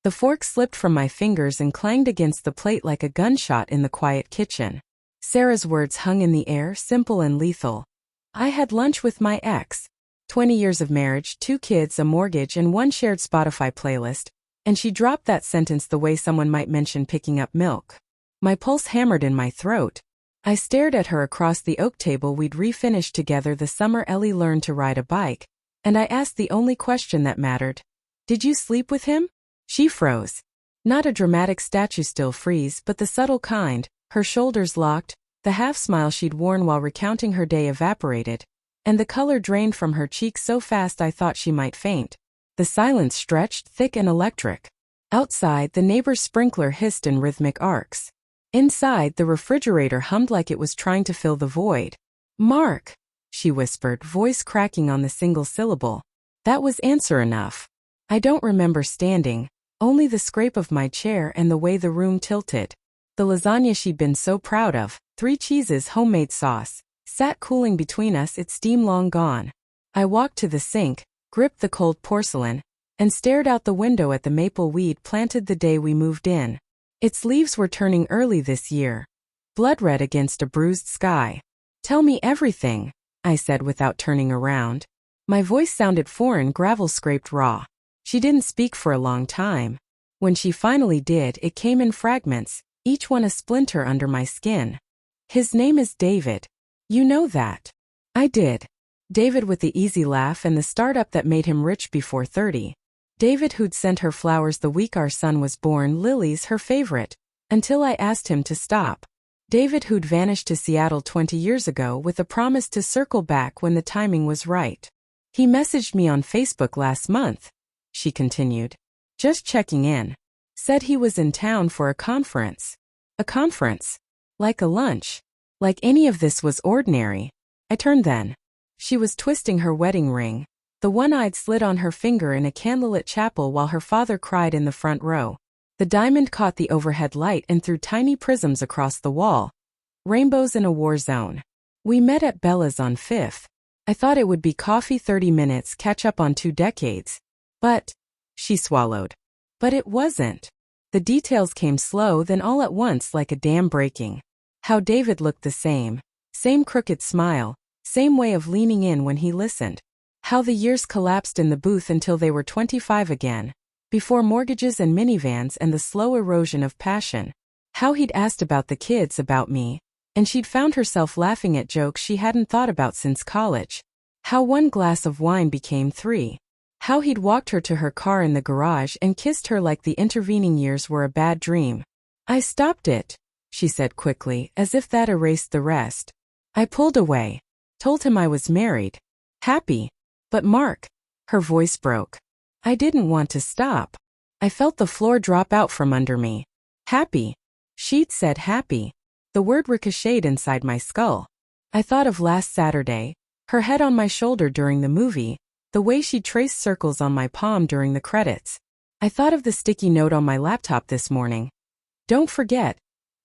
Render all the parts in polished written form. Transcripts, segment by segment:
The fork slipped from my fingers and clanged against the plate like a gunshot in the quiet kitchen. Sarah's words hung in the air, simple and lethal. I had lunch with my ex. 20 years of marriage, 2 kids, a mortgage, and 1 shared Spotify playlist, and she dropped that sentence the way someone might mention picking up milk. My pulse hammered in my throat. I stared at her across the oak table we'd refinished together the summer Ellie learned to ride a bike, and I asked the only question that mattered. Did you sleep with him? She froze. Not a dramatic statue-still freeze, but the subtle kind. Her shoulders locked, the half-smile she'd worn while recounting her day evaporated, and the color drained from her cheeks so fast I thought she might faint. The silence stretched, thick and electric. Outside, the neighbor's sprinkler hissed in rhythmic arcs. Inside, the refrigerator hummed like it was trying to fill the void. "Mark," she whispered, voice cracking on the single syllable. That was answer enough. I don't remember standing, only the scrape of my chair and the way the room tilted. The lasagna she'd been so proud of, 3 cheeses, homemade sauce, sat cooling between us, its steam long gone. I walked to the sink, gripped the cold porcelain, and stared out the window at the maple weed planted the day we moved in. Its leaves were turning early this year, blood red against a bruised sky. "Tell me everything," I said without turning around. My voice sounded foreign, gravel-scraped raw. She didn't speak for a long time. When she finally did, it came in fragments, each one a splinter under my skin. "His name is David. You know that." I did. David with the easy laugh and the startup that made him rich before 30. David who'd sent her flowers the week our son was born, lilies her favorite, until I asked him to stop. David who'd vanished to Seattle 20 years ago with a promise to circle back when the timing was right. "He messaged me on Facebook last month," she continued. "Just checking in. Said he was in town for a conference." A conference? Like a lunch? Like any of this was ordinary? I turned then. She was twisting her wedding ring, the one I'd slid on her finger in a candlelit chapel while her father cried in the front row. The diamond caught the overhead light and threw tiny prisms across the wall. Rainbows in a war zone. "We met at Bella's on 5th. I thought it would be coffee, 30 minutes, catch up on 2 decades. But," she swallowed. "But it wasn't." The details came slow, then all at once like a dam breaking. How David looked the same. Same crooked smile. Same way of leaning in when he listened. How the years collapsed in the booth until they were 25 again. Before mortgages and minivans and the slow erosion of passion. How he'd asked about the kids, about me, and she'd found herself laughing at jokes she hadn't thought about since college. How 1 glass of wine became 3. How he'd walked her to her car in the garage and kissed her like the intervening years were a bad dream. "I stopped it," she said quickly, as if that erased the rest. I pulled away. Told him I was married. Happy. "But Mark," her voice broke. I didn't want to stop. I felt the floor drop out from under me. "Happy." She'd said happy. The word ricocheted inside my skull. I thought of last Saturday, her head on my shoulder during the movie, the way she traced circles on my palm during the credits. I thought of the sticky note on my laptop this morning. "Don't forget.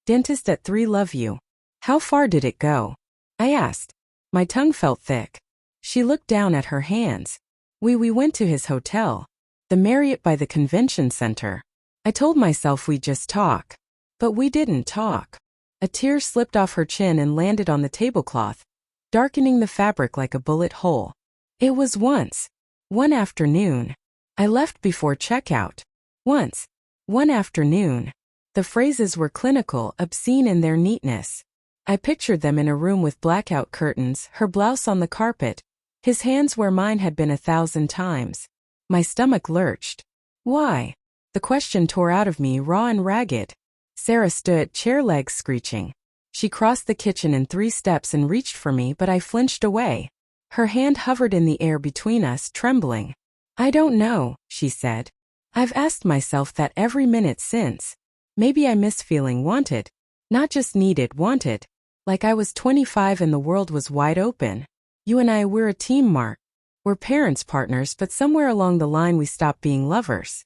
Dentist at 3, love you." How far did it go? I asked. My tongue felt thick. She looked down at her hands. We went to his hotel. The Marriott by the convention center. I told myself we'd just talk. But we didn't talk. A tear slipped off her chin and landed on the tablecloth, darkening the fabric like a bullet hole. It was once. One afternoon. I left before checkout. Once. One afternoon. The phrases were clinical, obscene in their neatness. I pictured them in a room with blackout curtains, her blouse on the carpet, his hands where mine had been 1,000 times. My stomach lurched. Why? The question tore out of me raw and ragged. Sarah stood, chair legs screeching. She crossed the kitchen in 3 steps and reached for me, but I flinched away. Her hand hovered in the air between us, trembling. "I don't know," she said. "I've asked myself that every minute since. Maybe I miss feeling wanted. Not just needed, wanted. Like I was 25 and the world was wide open. You and I, we're a team, Mark. We're parents, partners, but somewhere along the line we stopped being lovers."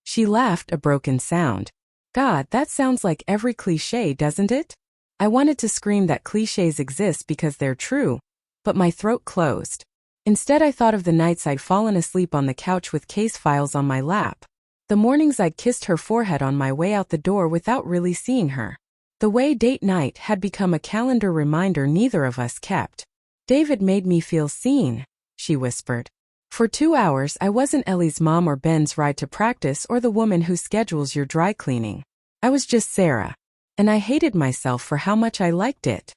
She laughed, a broken sound. God, that sounds like every cliché, doesn't it? I wanted to scream that clichés exist because they're true, but my throat closed. Instead I thought of the nights I'd fallen asleep on the couch with case files on my lap. The mornings I'd kissed her forehead on my way out the door without really seeing her. The way date night had become a calendar reminder neither of us kept. David made me feel seen, she whispered. For 2 hours I wasn't Ellie's mom or Ben's ride to practice or the woman who schedules your dry cleaning. I was just Sarah. And I hated myself for how much I liked it.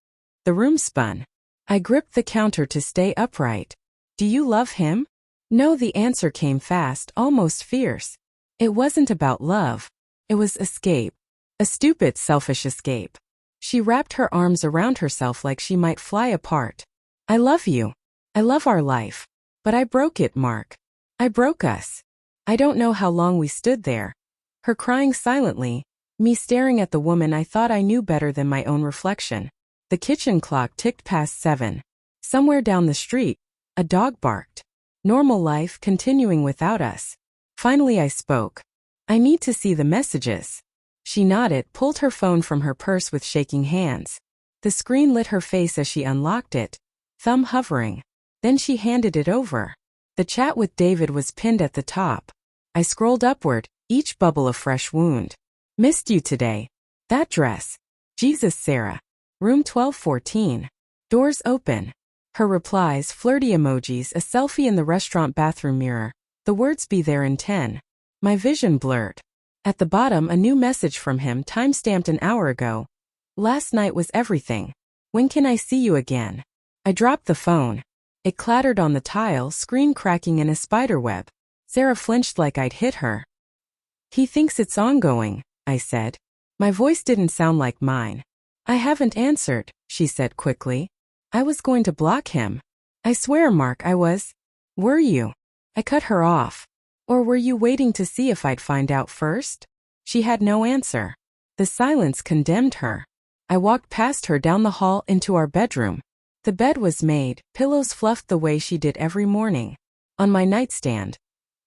The room spun. I gripped the counter to stay upright. Do you love him? No, the answer came fast, almost fierce. It wasn't about love. It was escape. A stupid, selfish escape. She wrapped her arms around herself like she might fly apart. I love you. I love our life. But I broke it, Mark. I broke us. I don't know how long we stood there. Her crying silently, me staring at the woman I thought I knew better than my own reflection. The kitchen clock ticked past 7. Somewhere down the street, a dog barked. Normal life continuing without us. Finally I spoke. I need to see the messages. She nodded, pulled her phone from her purse with shaking hands. The screen lit her face as she unlocked it, thumb hovering. Then she handed it over. The chat with David was pinned at the top. I scrolled upward, each bubble a fresh wound. Missed you today. That dress. Jesus, Sarah. Room 1214. Doors open. Her replies, flirty emojis, a selfie in the restaurant bathroom mirror. The words be there in 10. My vision blurred. At the bottom, a new message from him, time-stamped an hour ago. Last night was everything. When can I see you again? I dropped the phone. It clattered on the tile, screen cracking in a spiderweb. Sarah flinched like I'd hit her. He thinks it's ongoing, I said. My voice didn't sound like mine. I haven't answered, she said quickly. I was going to block him. I swear, Mark, I was. Were you? I cut her off. Or were you waiting to see if I'd find out first? She had no answer. The silence condemned her. I walked past her down the hall into our bedroom. The bed was made, pillows fluffed the way she did every morning. On my nightstand,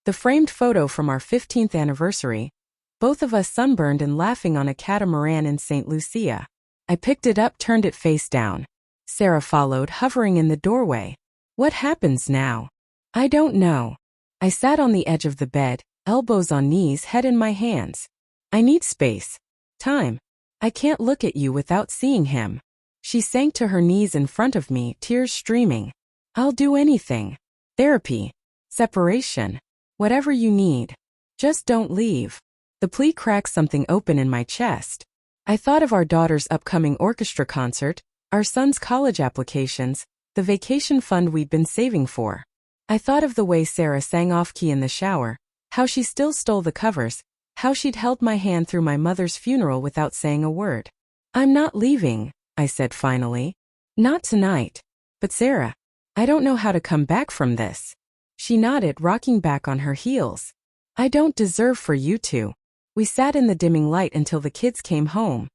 the framed photo from our 15th anniversary, both of us sunburned and laughing on a catamaran in St. Lucia. I picked it up, turned it face down. Sarah followed, hovering in the doorway. What happens now? I don't know. I sat on the edge of the bed, elbows on knees, head in my hands. I need space. Time. I can't look at you without seeing him. She sank to her knees in front of me, tears streaming. I'll do anything. Therapy. Separation. Whatever you need. Just don't leave. The plea cracked something open in my chest. I thought of our daughter's upcoming orchestra concert, our son's college applications, the vacation fund we'd been saving for. I thought of the way Sarah sang off-key in the shower, how she still stole the covers, how she'd held my hand through my mother's funeral without saying a word. I'm not leaving, I said finally. Not tonight. But Sarah, I don't know how to come back from this. She nodded, rocking back on her heels. I don't deserve for you to. We sat in the dimming light until the kids came home.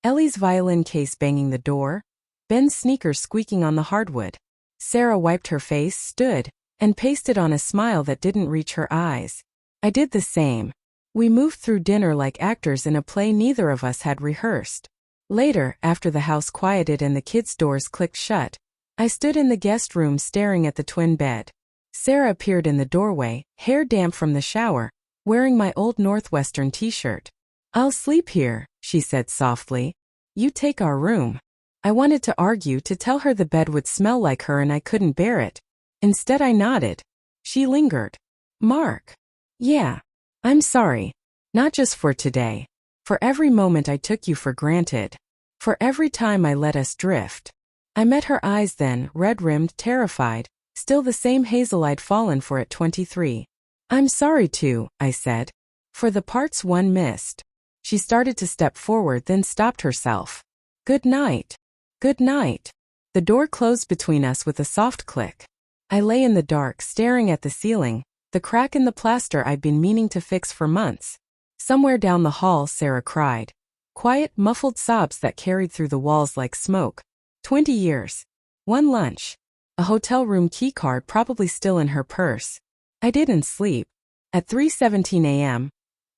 Ellie's violin case banging the door, Ben's sneakers squeaking on the hardwood. Sarah wiped her face, stood, and pasted on a smile that didn't reach her eyes. I did the same. We moved through dinner like actors in a play neither of us had rehearsed. Later, after the house quieted and the kids' doors clicked shut, I stood in the guest room staring at the twin bed. Sarah appeared in the doorway, hair damp from the shower, wearing my old Northwestern t-shirt. I'll sleep here, she said softly. You take our room. I wanted to argue, to tell her the bed would smell like her and I couldn't bear it. Instead I nodded. She lingered. Mark. Yeah. I'm sorry. Not just for today. For every moment I took you for granted. For every time I let us drift. I met her eyes then, red-rimmed, terrified, still the same hazel I'd fallen for at 23. I'm sorry too, I said. For the parts one missed. She started to step forward, then stopped herself. Good night. Good night. The door closed between us with a soft click. I lay in the dark, staring at the ceiling, the crack in the plaster I'd been meaning to fix for months. Somewhere down the hall, Sarah cried. Quiet, muffled sobs that carried through the walls like smoke. 20 years. One lunch. A hotel room keycard probably still in her purse. I didn't sleep. At 3:17 a.m.,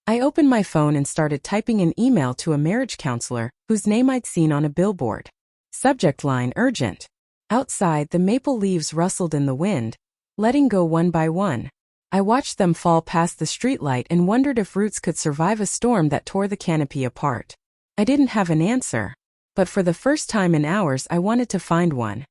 I opened my phone and started typing an email to a marriage counselor whose name I'd seen on a billboard. Subject line, urgent. Outside, the maple leaves rustled in the wind, letting go one by one. I watched them fall past the streetlight and wondered if roots could survive a storm that tore the canopy apart. I didn't have an answer, but for the first time in hours I wanted to find one.